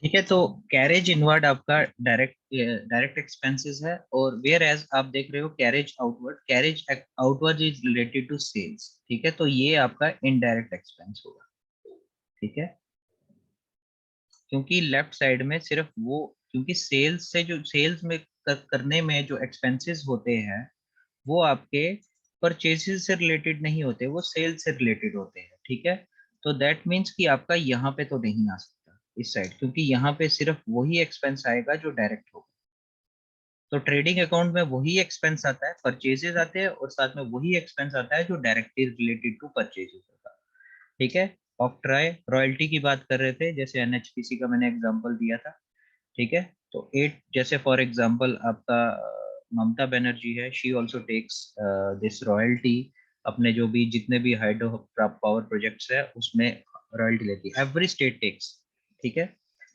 ठीक है, तो कैरेज इनवर्ड आपका डायरेक्ट एक्सपेंसेस है, और वेयर एज आप देख रहे हो carriage outward is related to sales. ठीक है, तो ये आपका इनडायरेक्ट एक्सपेंस होगा। ठीक है, क्योंकि लेफ्ट साइड में सिर्फ वो, क्योंकि सेल्स से जो सेल्स में करने में जो एक्सपेंसेस होते हैं वो आपके परचेजेस से रिलेटेड नहीं होते, वो सेल्स से रिलेटेड होते हैं। ठीक है, तो दैट मीन्स कि आपका यहाँ पे तो नहीं आ सकता इस साइड, क्योंकि यहाँ पे सिर्फ वही एक्सपेंस आएगा जो डायरेक्ट होगा। तो ट्रेडिंग अकाउंट में वही एक्सपेंस आता है, परचेजेस आते हैं, और साथ में वही एक्सपेंस आता है जो डायरेक्टली रिलेटेड टू परचेजेस होगा। ठीक है, ऑक्ट्राई रॉयल्टी की बात कर रहे थे, जैसे एनएचपीसी का मैंने एग्जांपल दिया था। ठीक है, तो एट जैसे फॉर एग्जांपल आपका ममता बनर्जी है, she also takes this royalty, अपने जो भी जितने भी हाइड्रो पावर प्रोजेक्ट्स है उसमें रॉयल्टी लेती है, एवरी स्टेट टेक्स। ठीक है,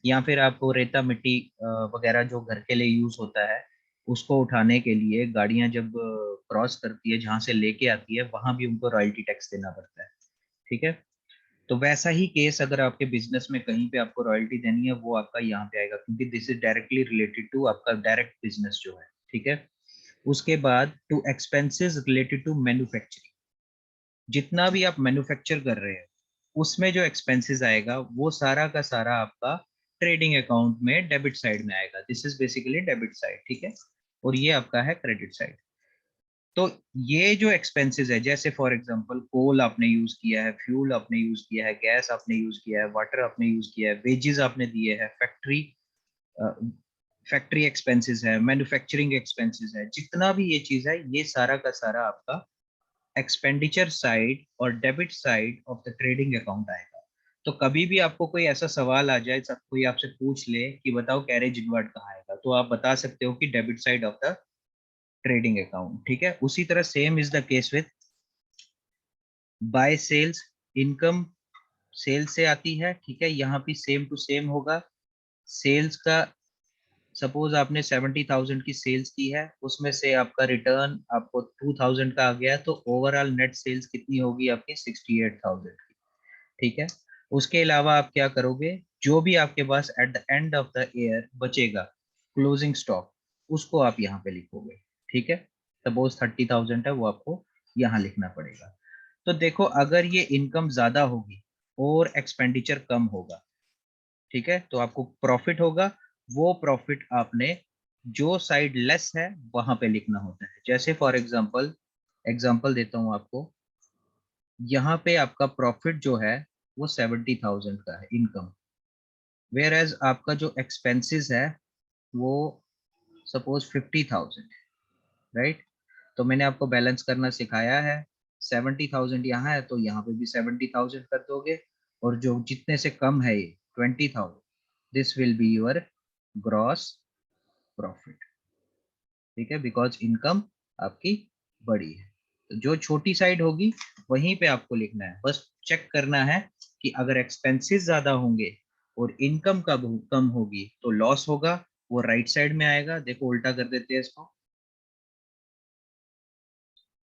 या फिर आपको रेता मिट्टी वगैरह जो घर के लिए यूज होता है, उसको उठाने के लिए गाड़ियां जब क्रॉस करती है, जहां से लेके आती है, वहां भी उनको रॉयल्टी टैक्स देना पड़ता है। ठीक है, तो वैसा ही केस अगर आपके बिजनेस में कहीं पे आपको रॉयल्टी देनी है, वो आपका यहाँ पे आएगा, क्योंकि this is directly related to आपका डायरेक्ट बिजनेस जो है। ठीक है, उसके बाद two expenses related to manufacturing, जितना भी आप मैन्युफैक्चर कर रहे हैं उसमें जो एक्सपेंसेस आएगा वो सारा का सारा आपका ट्रेडिंग अकाउंट में डेबिट साइड में आएगा। This is basically debit side. ठीक है, और ये आपका है क्रेडिट साइड। तो ये जो एक्सपेंसेस है, जैसे फॉर एग्जांपल कोल आपने यूज किया है, फ्यूल आपने यूज किया है, गैस आपने यूज किया है, वाटर आपने यूज किया है, वेजेस आपने दिए हैं, फैक्ट्री एक्सपेंसेस है, मैन्युफैक्चरिंग एक्सपेंसेस है, जितना भी ये चीज है, ये सारा का सारा आपका एक्सपेंडिचर साइड और debit side of the trading account आएगा। तो कभी भी आपको कोई ऐसा सवाल आ जाए, सब कोई आपसे पूछ ले कि बताओ कैरेज इनवर्ड कहाँ आएगा, तो आप बता सकते हो कि debit side of the trading account. ठीक है, उसी तरह same is the case with by sales, income sale से आती है। ठीक है, यहाँ भी सेम टू सेम होगा। सेल्स का सपोज आपने 70,000 की सेल्स की है, उसमें से आपका रिटर्न आपको 2,000 का आ गया, तो ओवरऑल नेट सेल्स कितनी होगी आपकी? 68,000 की। ठीक है, उसके अलावा आप क्या करोगे, जो भी आपके पास at the end of the year बचेगा क्लोजिंग स्टॉक, उसको आप यहाँ पे लिखोगे। ठीक है, सपोज 30,000 है, वो आपको यहाँ लिखना पड़ेगा। तो देखो, अगर ये इनकम ज्यादा होगी और एक्सपेंडिचर कम होगा, ठीक है, तो आपको प्रॉफिट होगा। वो प्रॉफिट आपने जो साइड लेस है वहां पे लिखना होता है। जैसे फॉर एग्जांपल देता हूं आपको, यहाँ पे आपका प्रॉफिट जो है वो 70,000 का है इनकम, वेयर एज आपका जो एक्सपेंसेस है वो सपोज 50,000 है, राइट? तो मैंने आपको बैलेंस करना सिखाया है। 70,000 यहाँ है, तो यहाँ पे भी 70,000 कर दोगे, और जो जितने से कम है ये 20,000, this will be your gross profit. ठीक है, बिकॉज इनकम आपकी बड़ी है। तो जो छोटी साइड होगी वहीं पे आपको लिखना है, बस चेक करना है कि अगर एक्सपेंसेस ज्यादा होंगे और इनकम का कम होगी तो लॉस होगा, वो राइट साइड में आएगा। देखो, उल्टा कर देते हैं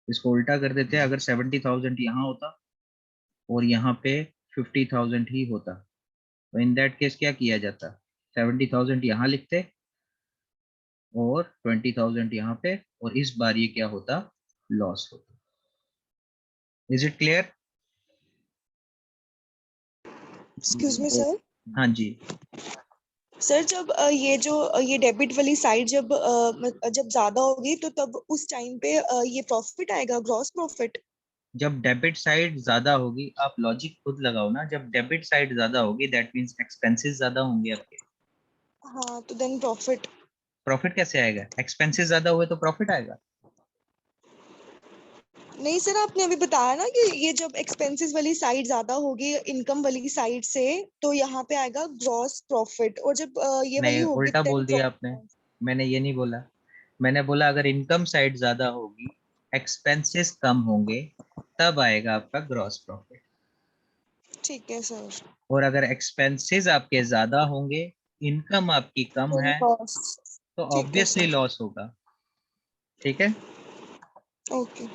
इसको उल्टा कर देते हैं। अगर 70,000 यहाँ होता और यहाँ पे 50,000 ही होता, तो इन दैट केस क्या किया जाता? 70,000 यहाँ लिखते और 20,000 यहाँ पे, और इस बार ये क्या होता? लॉस होता। Is it clear? Excuse me sir. हाँ जी। सर जब ये डेबिट वाली साइड जब ज्यादा होगी तो तब उस टाइम पे ये प्रॉफिट आएगा, ग्रॉस प्रॉफिट। जब डेबिट साइड ज्यादा होगी, आप लॉजिक खुद लगाओ ना, जब डेबिट साइड ज्यादा होगी दैट मींस एक्सपेंसेस ज्यादा होंगे आपके। हाँ, तो देन प्रॉफिट। प्रॉफिट कैसे आएगा? एक्सपेंसेस ज्यादा हुए तो प्रॉफिट आएगा। नहीं सर, आपने अभी बताया ना कि ये जब एक्सपेंसेस वाली साइड ज्यादा होगी इनकम वाली साइड से, तो यहाँ पे आएगा ग्रॉस प्रॉफिट, और जब ये वाली नहीं, होगी उल्टा तो देन बोल दिया आपने। मैंने ये नहीं बोला। मैंने बोला अगर इनकम साइड ज्यादा होगी, एक्सपेंसेस कम होंगे, तब आएगा आपका ग्रॉस प्रॉफिट। ठीक है सर। और अगर एक्सपेंसेस आपके ज्यादा होंगे, इनकम आपकी कम देन है, लॉस। तो ठीक है ऑब्वियसली सर। लॉस होगा। ठीक है, ओके।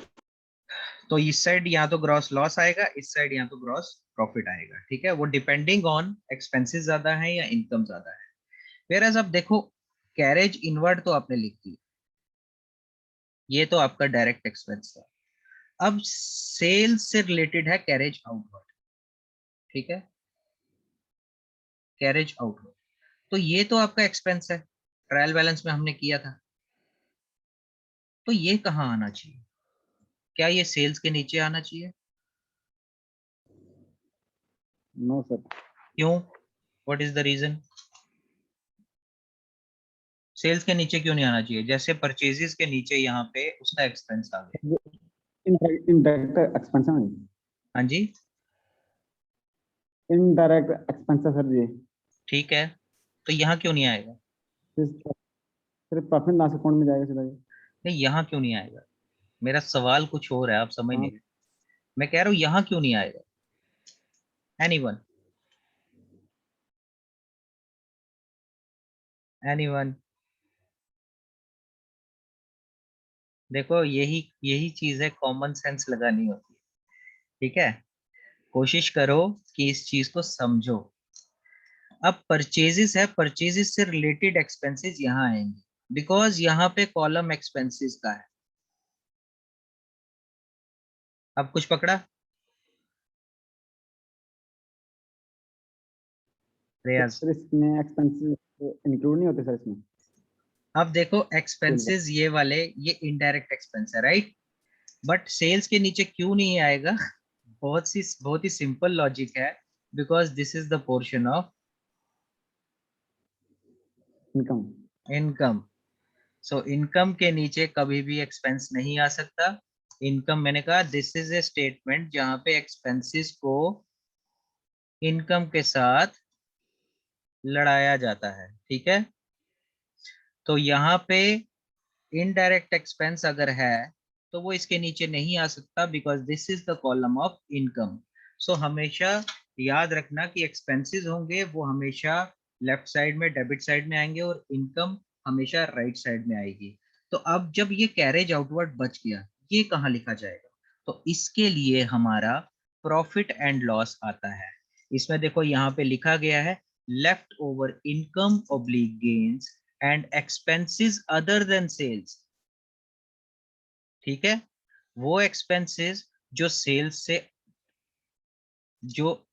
तो इस साइड यहाँ तो ग्रॉस लॉस आएगा, इस साइड यहाँ तो ग्रॉस प्रॉफिट आएगा, ठीक है। वो डिपेंडिंग ऑन एक्सपेंसेस ज्यादा है या इनकम ज्यादा है। वेयर एज अब देखो कैरेज इनवर्ड तो आपने लिख दी, ये तो आपका डायरेक्ट एक्सपेंस था। अब सेल्स से रिलेटेड है कैरेज आउटवर्ड, ठीक है, कैरेज आउटवर्ड। तो ये तो आपका एक्सपेंस है, ट्रायल बैलेंस में हमने किया था। तो ये कहाँ आना चाहिए? क्या ये सेल्स के नीचे आना चाहिए? No sir. क्यों? What is the reason? Sales के नीचे क्यों नहीं आना चाहिए? जैसे परचेजेस के नीचे यहाँ पे उसका एक्सपेंस आ गया। इनडायरेक्ट एक्सपेंस है, हाँ जी, इनडायरेक्ट एक्सपेंस है सर जी। ठीक है, तो यहाँ क्यों नहीं आएगा? सिर्फ प्रॉफिट लॉस अकाउंट में जाएगा सीधा जी। नहीं, यहाँ क्यों नहीं आएगा? मेरा सवाल कुछ और है, आप समझ हाँ नहीं रहे। मैं कह रहा हूँ यहाँ क्यों नहीं आएगा? Anyone, anyone? देखो यही यही चीज है, कॉमन सेंस लगानी होती है, ठीक है। कोशिश करो कि इस चीज को समझो। अब परचेजेस है, परचेजेस से रिलेटेड एक्सपेंसेस यहाँ आएंगे, बिकॉज यहाँ पे कॉलम एक्सपेंसेस का है। अब कुछ पकड़ा रियाज? सर इसमें एक्सपेंसेस इंक्लूड नहीं होते सर इसमें। अब देखो एक्सपेंसेस ये वाले, ये इनडायरेक्ट एक्सपेंस है, राइट? बट सेल्स के नीचे क्यों नहीं आएगा? बहुत ही सिंपल लॉजिक है, because this is the portion of income. Income. So income के नीचे कभी भी एक्सपेंस नहीं आ सकता। इनकम, मैंने कहा दिस इज ए स्टेटमेंट जहां पे एक्सपेंसेस को इनकम के साथ लड़ाया जाता है, ठीक है। तो यहाँ पे इनडायरेक्ट एक्सपेंस अगर है तो वो इसके नीचे नहीं आ सकता, because this is the column of income. So हमेशा याद रखना कि एक्सपेंसेस होंगे वो हमेशा लेफ्ट साइड में, डेबिट साइड में आएंगे, और इनकम हमेशा राइट साइड में आएगी। तो अब जब ये कैरेज आउटवर्ड बच गया, ये कहाँ लिखा जाएगा? तो इसके लिए हमारा प्रॉफिट एंड लॉस आता है। इसमें देखो यहाँ पे लिखा गया है left over income oblique gains and expenses other than sales, ठीक है। वो एक्सपेंसेस जो सेल्स से, जो,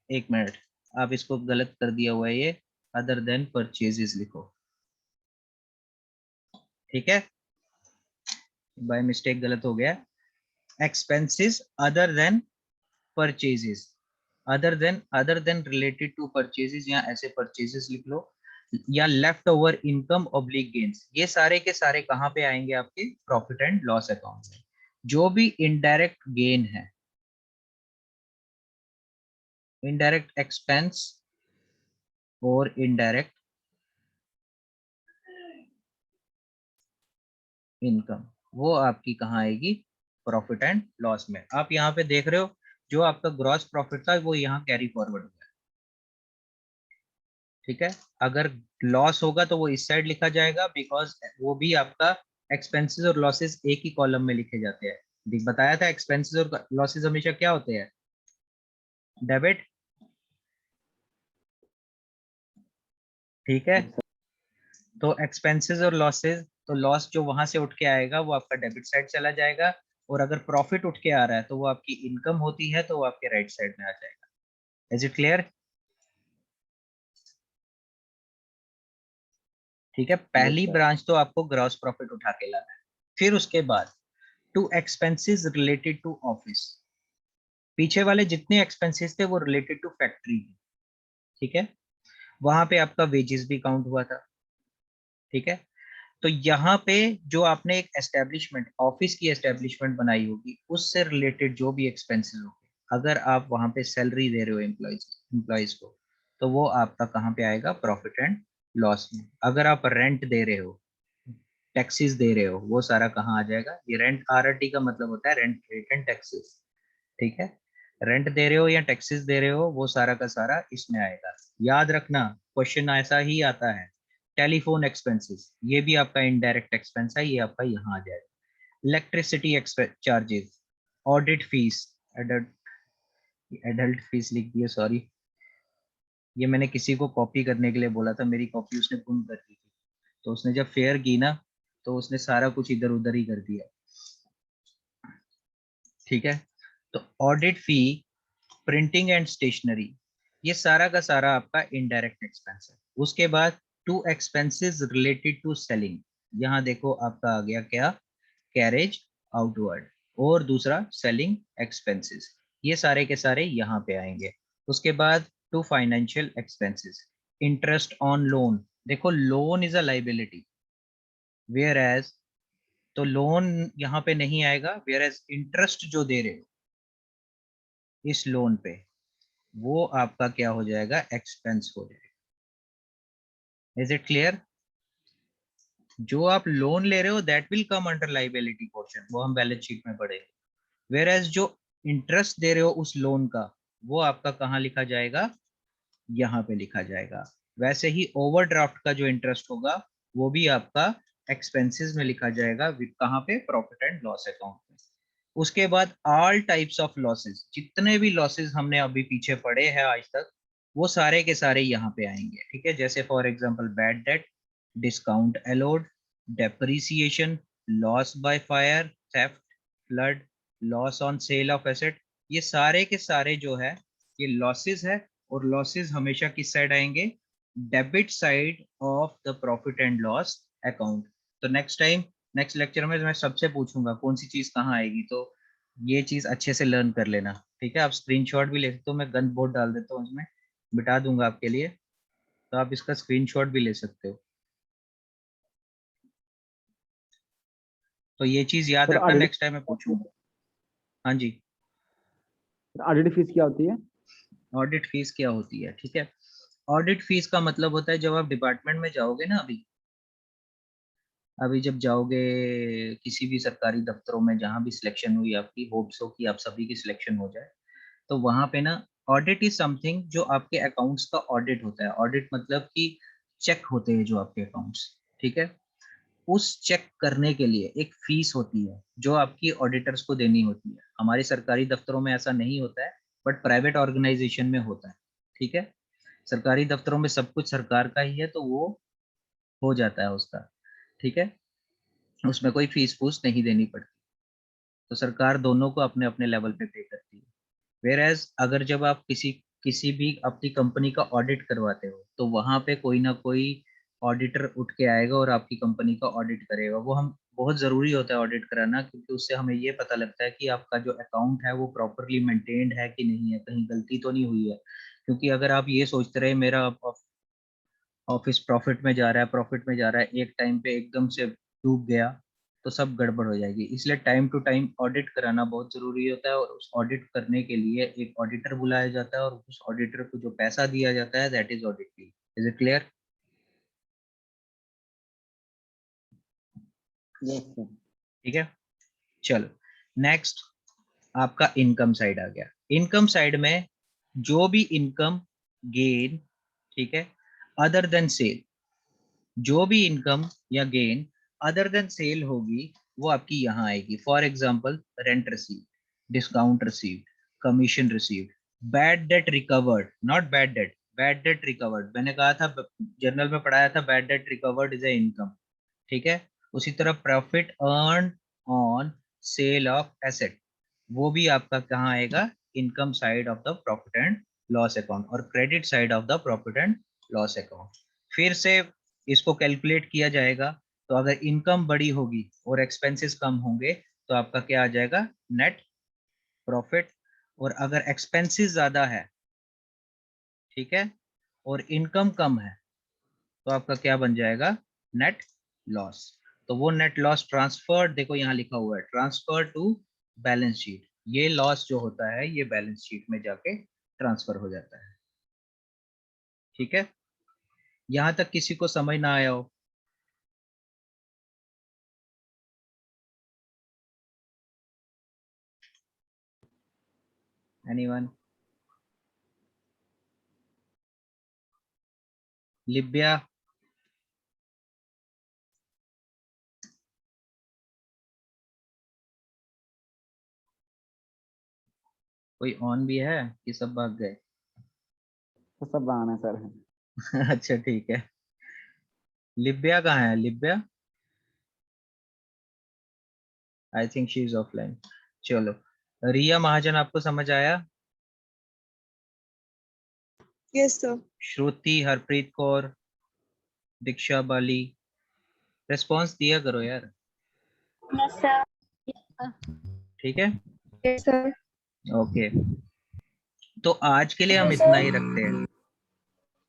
एक मिनट, आप इसको गलत कर दिया हुआ है, ये अदर देन परचेजेस लिखो, ठीक है, बाय मिस्टेक गलत हो गया। Expenses other than purchases, other than related to purchases, या ऐसे परचेजेस लिख लो, या left over income oblique gains, ये सारे के सारे कहाँ पे आएंगे? आपके प्रॉफिट एंड लॉस अकाउंट में। जो भी इनडायरेक्ट गेन है, इनडायरेक्ट एक्सपेंस और इनडायरेक्ट इनकम, वो आपकी कहाँ आएगी? प्रॉफिट एंड लॉस में। आप यहाँ पे देख रहे हो जो आपका ग्रॉस प्रॉफिट था वो यहाँ कैरी फॉरवर्ड हो गया, ठीक है। अगर लॉस होगा तो वो इस साइड लिखा जाएगा, बिकॉज वो भी आपका एक्सपेंसेस और लॉसेस एक ही कॉलम में लिखे जाते हैं। बताया था एक्सपेंसेस और लॉसेस हमेशा क्या होते हैं? डेबिट, ठीक है। तो एक्सपेंसेस और लॉसेस, तो लॉस जो वहां से उठ के आएगा वो आपका डेबिट साइड चला जाएगा, और अगर प्रॉफिट उठ के आ रहा है तो वो आपकी इनकम होती है, तो वो आपके राइट साइड में आ जाएगा। Is it clear? ठीक है, पहली ब्रांच तो आपको ग्रॉस प्रॉफिट उठा के लाना है। फिर उसके बाद two expenses related to office, पीछे वाले जितने एक्सपेंसेस थे वो रिलेटेड टू फैक्ट्री, ठीक है। वहां पे आपका वेजेस भी काउंट हुआ था, ठीक है। तो यहाँ पे जो आपने एक एस्टेब्लिशमेंट, ऑफिस की एस्टेब्लिशमेंट बनाई होगी, उससे रिलेटेड जो भी एक्सपेंसेस होंगे, अगर आप वहां पे सैलरी दे रहे हो एम्प्लॉइज को, तो वो आपका कहाँ पे आएगा? प्रॉफिट एंड लॉस में। अगर आप रेंट दे रहे हो, टैक्सेस दे रहे हो, वो सारा कहाँ आ जाएगा? ये रेंट, आरटी का मतलब होता है रेंट रेट एंड टैक्सेस, ठीक है। रेंट दे रहे हो या टैक्सेस दे रहे हो, वो सारा का सारा इसमें आएगा। याद रखना क्वेश्चन ऐसा ही आता है। टेलीफोन एक्सपेंसेस, ये भी आपका इनडायरेक्ट एक्सपेंस है, ये आपका यहाँ आ जाएगा। Electricity charges, audit fees, adult fees लिख दिया, सॉरी। ये मैंने किसी को कॉपी करने के लिए बोला था, मेरी कॉपी उसने गुम कर दी थी, तो उसने जब फेयर की ना तो उसने सारा कुछ इधर उधर ही कर दिया। ठीक है, तो audit fee, printing and stationery, ये सारा का सारा आपका इनडायरेक्ट एक्सपेंस है। उसके बाद two expenses related to selling, यहाँ देखो आपका आ गया क्या, कैरेज आउटवर्ड, और दूसरा सेलिंग एक्सपेंसेस, ये सारे के सारे यहाँ पे आएंगे। उसके बाद two financial expenses, interest on loan, देखो loan is a liability, whereas, तो लोन यहाँ पे नहीं आएगा, वेयर एज इंटरेस्ट जो दे रहे हो इस लोन पे, वो आपका क्या हो जाएगा, एक्सपेंस हो जाएगा। Is it clear? जो आप लोन ले रहे हो that will come under liability portion, वो हम बैलेंस शीट में पढ़ेंगे। वेयर एज जो इंटरेस्ट दे रहे हो उस लोन का, वो आपका कहाँ लिखा जाएगा, यहाँ पे लिखा जाएगा। वैसे ही ओवरड्राफ्ट का जो इंटरेस्ट होगा वो भी आपका एक्सपेंसेस में लिखा जाएगा, कहाँ पे, प्रॉफिट एंड लॉस अकाउंट में। उसके बाद ऑल टाइप्स ऑफ लॉसेस, जितने भी लॉसेस हमने अभी पीछे पढ़े हैं आज तक, वो सारे के सारे यहाँ पे आएंगे। ठीक है, जैसे for example bad debt, discount allowed, depreciation, loss by fire, theft, flood, loss on sale of asset, ये सारे के सारे जो है ये लॉसेस है। और लॉसेस हमेशा किस साइड आएंगे, debit side of the profit and loss account. तो नेक्स्ट टाइम, नेक्स्ट लेक्चर में मैं सबसे पूछूंगा कौन सी चीज कहाँ आएगी, तो ये चीज अच्छे से लर्न कर लेना। ठीक है, आप स्क्रीनशॉट भी ले सकते हो, मैं गन बोर्ड डाल देता हूँ उसमें, बिठा दूंगा आपके लिए, तो आप इसका स्क्रीनशॉट भी ले सकते हो। तो ये चीज याद सर रखना, ऑडिट नेक्स्ट टाइम मैं पूछूंगा। हाँ जी, ऑडिट फीस क्या होती है? ऑडिट फीस क्या होती है? ठीक है, ऑडिट फीस का मतलब होता है जब आप डिपार्टमेंट में जाओगे ना, अभी जब जाओगे किसी भी सरकारी दफ्तरों में, जहां भी सिलेक्शन हुई आपकी, होप्स हो कि आप सभी की सिलेक्शन हो जाए, तो वहां पे ना ऑडिट इज समथिंग जो आपके अकाउंट्स का ऑडिट होता है। ऑडिट मतलब कि चेक होते हैं जो आपके अकाउंट्स, ठीक है, उस चेक करने के लिए एक फीस होती है जो आपकी ऑडिटर्स को देनी होती है। हमारे सरकारी दफ्तरों में ऐसा नहीं होता है, बट प्राइवेट ऑर्गेनाइजेशन में होता है। ठीक है, सरकारी दफ्तरों में सब कुछ सरकार का ही है, तो वो हो जाता है उसका। ठीक है, उसमें कोई फीस फूस नहीं देनी पड़ती, तो सरकार दोनों को अपने अपने लेवल पे पे करती है। वेयर एज अगर जब आप किसी किसी भी अपनी कंपनी का ऑडिट करवाते हो, तो वहां पे कोई ना कोई ऑडिटर उठ के आएगा और आपकी कंपनी का ऑडिट करेगा। वो हम बहुत जरूरी होता है ऑडिट कराना, क्योंकि उससे हमें ये पता लगता है कि आपका जो अकाउंट है वो प्रॉपरली मेंटेन्ड है कि नहीं है, कहीं गलती तो नहीं हुई है। क्योंकि अगर आप ये सोचते रहे मेरा ऑफिस प्रॉफिट में जा रहा है, प्रॉफिट में जा रहा है, एक टाइम पे एकदम से डूब गया, तो सब गड़बड़ हो जाएगी। इसलिए टाइम टू टाइम ऑडिट कराना बहुत जरूरी होता है, और उस ऑडिट करने के लिए एक ऑडिटर बुलाया जाता है, और उस ऑडिटर को जो पैसा दिया जाता है that is audit fee. Is it clear? Yes sir. ठीक है, चलो नेक्स्ट, आपका इनकम साइड आ गया। इनकम साइड में जो भी इनकम गेन, ठीक है, अदर देन सेल, जो भी इनकम या गेन अदर देन सेल होगी वो आपकी यहाँ आएगी। For example rent receive, discount receive, commission receive, bad debt recovered, not bad debt, bad debt recovered, मैंने कहा था जर्नल में पढ़ाया था bad debt recovered is a income. ठीक है, उसी तरह profit earn on sale of asset, वो भी आपका कहाँ आएगा, income side of the profit and loss account, और credit side of the profit and loss account. फिर से इसको कैलकुलेट किया जाएगा, तो अगर इनकम बड़ी होगी और एक्सपेंसेस कम होंगे, तो आपका क्या आ जाएगा, नेट प्रॉफिट। और अगर एक्सपेंसेस ज्यादा है, ठीक है, और इनकम कम है, तो आपका क्या बन जाएगा, नेट लॉस। तो वो नेट लॉस ट्रांसफर, देखो यहाँ लिखा हुआ है ट्रांसफर टू बैलेंस शीट, ये लॉस जो होता है ये बैलेंस शीट में जाके ट्रांसफर हो जाता है। ठीक है, यहाँ तक किसी को समझ ना आया हो? एनीवन? लिब्या? कोई ऑन भी है कि सब भाग गए? तो सब आना है सर। अच्छा ठीक है। लिब्या कहाँ है? Libya, I think she is offline. चलो, रिया महाजन आपको समझ आया? Yes sir. Shruti, Harpreet Kaur, Diksha Bali, response दिया करो यार। Yes sir. ठीक है, यस सर। ओके। तो आज के लिए हम Yes, इतना sir. ही रखते हैं।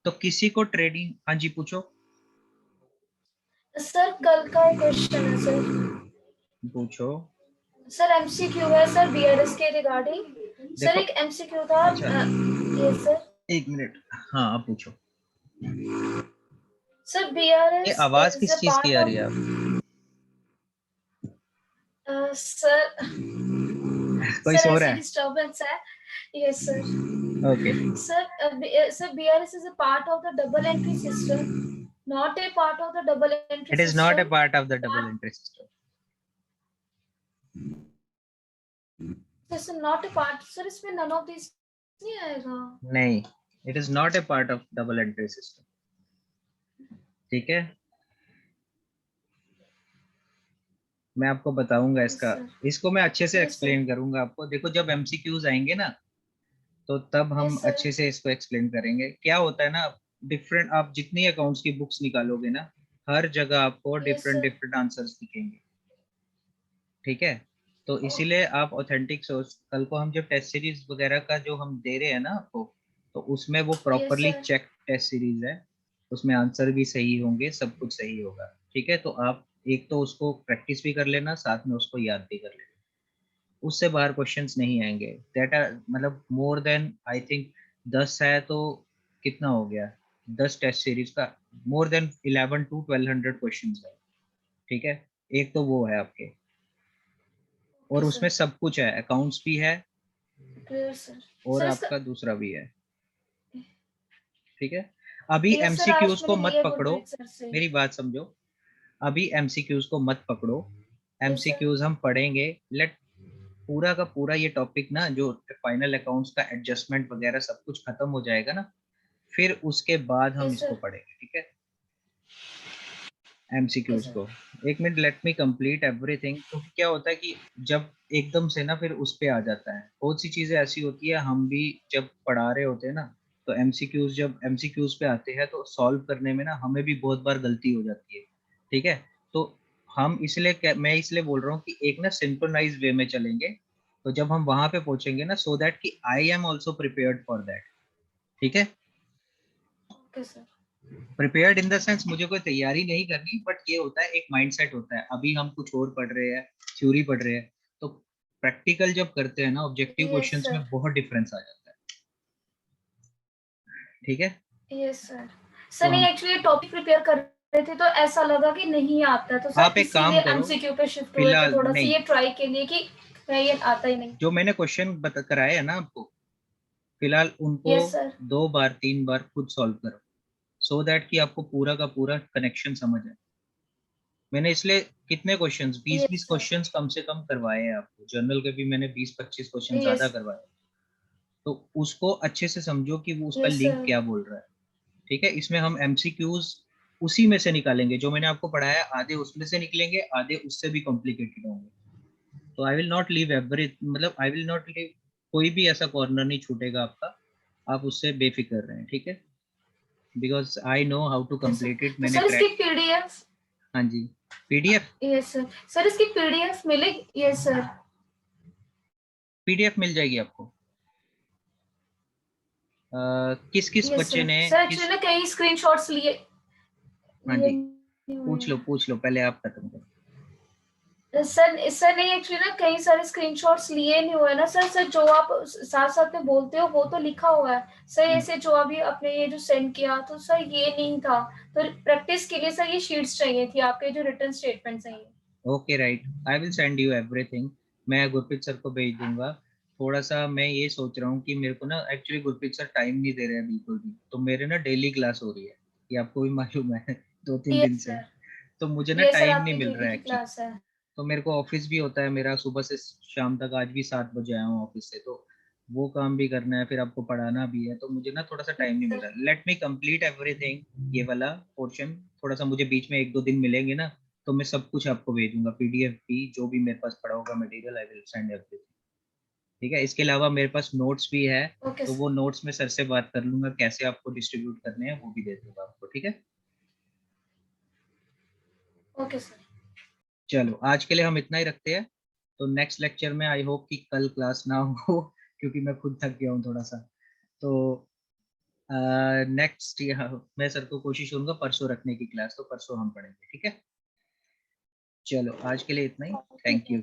तो किसी को ट्रेडिंग, हाँ जी पूछो। सर कल का क्वेश्चन है सर। पूछो। सर एमसीक्यू है सर बीआरएस के रिगार्डिंग। सर देखो, एक एमसीक्यू था। अच्छा यस सर। एक मिनट, हाँ आप पूछो। सर ये बीआरएस आवाज इज किस अ चीज की पार्ट आ ऑफ रही है आप? सर कोई सर सो रहा ऐसी है? डिस्टरबेंस है। Yes sir. Okay. Sir BRS is a part of the double entry system, not a part of the double entry it is not a system. Part of the double entry system. Sir not a part sir, इसमें none of this नहीं आएगा। नहीं, it is not a part of double entry system. ठीक है, मैं आपको बताऊंगा yes इसका, सर। इसको मैं अच्छे से यस सर। एक्सप्लेन करूंगा आपको। देखो जब एमसीक्यूज आएंगे ना, तो तब हम यस सर। अच्छे से इसको एक्सप्लेन करेंगे। क्या होता है ना, डिफरेंट, आप जितनी अकाउंट्स की बुक्स निकालोगे ना, हर जगह आपको yes different sir. Different answers दिखेंगे। ठीक है, तो इसीलिए आप ऑथेंटिक सोर्स, कल को हम जब टेस्ट सीरीज वगैरह का जो हम दे रहे हैं ना आपको, तो उसमें वो yes properly sir. Check test series है, उसमें आंसर भी सही होंगे, सब कुछ सही होगा। ठीक है, तो आप एक तो उसको प्रैक्टिस भी कर लेना, साथ में उसको याद भी कर लेना, उससे बाहर क्वेश्चंस नहीं आएंगे। दैट आर मतलब मोर देन आई थिंक 10 है तो कितना हो गया, 10 टेस्ट सीरीज का मोर देन 11 to 1200 क्वेश्चंस है। ठीक है, एक तो वो है आपके, और ओके उसमें सर। सब कुछ है, अकाउंट्स भी है क्लियर सर। और सर इसका आपका दूसरा भी है। ठीक है, अभी ये सर आज एमसीक्यूज को मैंने मत लिया पकड़ो, गुरप्रीत सर से। मेरी बात समझो। अभी एमसीक्यूज को मत पकड़ो, यस सर। एमसीक्यूज हम पढ़ेंगे। लेट पूरा का पूरा ये टॉपिक ना, जो फाइनल अकाउंट्स का एडजस्टमेंट वगैरह सब कुछ खत्म हो जाएगा ना, फिर उसके बाद हम यस इसको सर। पढ़ेंगे। ठीक है, ओके एमसीक्यूज सर। को। एक minute, let me complete everything. क्योंकि क्या होता है कि जब एकदम से ना फिर उस पे आ जाता है, बहुत सी चीजें ऐसी होती है, हम भी जब पढ़ा रहे होते हैं ना, तो एमसीक्यूज जब एमसीक्यूज पे आते हैं तो सॉल्व करने में ना हमें भी बहुत बार गलती हो जाती है। ठीक है, तो हम इसलिए, मैं इसलिए बोल रहा हूँ कि एक ना सिंक्रोनाइज वे में चलेंगे, तो जब हम वहां पे पहुंचेंगे ना, सो दैट कि I am also prepared for that. ठीक है, okay sir. Prepared in the sense मुझे कोई तैयारी नहीं करनी, बट ये होता है एक माइंडसेट होता है। अभी हम कुछ और पढ़ रहे हैं, थ्योरी पढ़ रहे हैं, तो प्रैक्टिकल जब करते हैं ना, ऑब्जेक्टिव यस क्वेश्चंस सर। में बहुत डिफरेंस आ जाता है। ठीक है, यस सर। तो सर नहीं हम, एक्चुअली टॉपिक प्रिपेयर कर रहे थे तो ऐसा लगा कि नहीं आता है, तो सर आप एक काम इसीलिए करो, एमसीक्यू पे शिफ्ट हुए थे फिलहाल थोड़ा सा नहीं, ये ट्राई के लिए कि मैं ये आता ही नहीं। जो मैंने क्वेश्चन बता कराए है ना आपको, फिलहाल उनको यस सर। 2 बार 3 बार खुद सॉल्व करो, सो दैट कि आपको पूरा का पूरा कनेक्शन समझ आए। मैंने इसलिए कितने क्वेश्चंस, 20-20 यस सर। क्वेश्चंस कम से कम करवाए हैं आपको, जर्नल के भी मैंने 20-25 क्वेश्चन ज्यादा यस। करवाए। तो उसको अच्छे से समझो कि वो उसका यस लिंक सर। क्या बोल रहा है। ठीक है, इसमें हम एमसीक्यूज उसी में से निकालेंगे, जो मैंने आपको पढ़ाया, आधे उसमें से निकलेंगे, आधे उससे भी कॉम्प्लिकेटेड होंगे। तो I will not leave every, मतलब आई विल नॉट लीव, कोई भी ऐसा कॉर्नर नहीं छूटेगा आपका, आप उससे बेफिक्र रहें। ठीक है, because I know how to yes sir. Complete it, तो मैंने सर इसकी क्रैक। पीडीएफ। हाँ जी, पीडीएफ, यस सर। सर इसकी पीडीएफ मिलेगी? Yes sir. पीडीएफ मिल जाएगी आपको। किस किस यस बच्चे सर। ने सर किस, एक्चुअली ना कई स्क्रीनशॉट्स लिए हाँ लिए जी, नहीं हुए पूछ लो पहले, आप खत्म करो। हैं सर। सर नहीं एक्चुअली ना कई सारे स्क्रीनशॉट्स लिए नहीं हुए ना सर। सर जो आप साथ साथ में बोलते हो वो तो लिखा हुआ है सर, ऐसे जो अभी आपने ये जो सेंड किया तो सर ये नहीं था, तो प्रैक्टिस के लिए सर ये शीट्स चाहिए थी, आपके जो रिटन स्टेटमेंट चाहिए। Okay right, I will send you everything. मैं गुरप्रीत सर को भेज दूंगा। थोड़ा सा मैं ये सोच रहा हूँ कि मेरे को ना एक्चुअली गुरप्रीत सर टाइम नहीं दे रहे हैं बिल्कुल भी, तो मेरे ना डेली क्लास हो रही है, ये आपको भी मालूम है 2-3 दिन यस से। सर। तो मुझे ना ये सर टाइम नहीं आपकी मिल डेली रहा है की एक्चुअली। क्लास है। तो मेरे को ऑफिस भी होता है मेरा, सुबह से शाम तक, आज भी 7 बजे आया हूँ ऑफिस से, तो वो काम भी करना है, फिर आपको पढ़ाना भी है, तो मुझे ना थोड़ा सा टाइम नहीं मिल रहा। लेट मी कंप्लीट एवरीथिंग, ये वाला पोर्शन थोड़ा सा मुझे बीच में 1-2 दिन मिलेंगे ना, तो मैं सब कुछ आपको भेजूंगा, पीडीएफ भी, जो भी मेरे पास पड़ा होगा material, I will send everything. ठीक है, इसके अलावा मेरे पास नोट्स भी है, ओके तो वो नोट्स में सर से बात कर लूंगा, कैसे आपको डिस्ट्रीब्यूट करने हैं वो भी दे दूंगा आपको। ठीक है, ओके सर। चलो आज के लिए हम इतना ही रखते हैं। तो नेक्स्ट लेक्चर में आई होप कि कल क्लास ना हो क्योंकि मैं खुद थक गया हूँ थोड़ा सा। तो नेक्स्ट मैं सर को कोशिश करूंगा परसों रखने की क्लास, तो परसों हम पढ़ेंगे। ठीक है, चलो आज के लिए इतना ही। ठीक थैंक है। यू।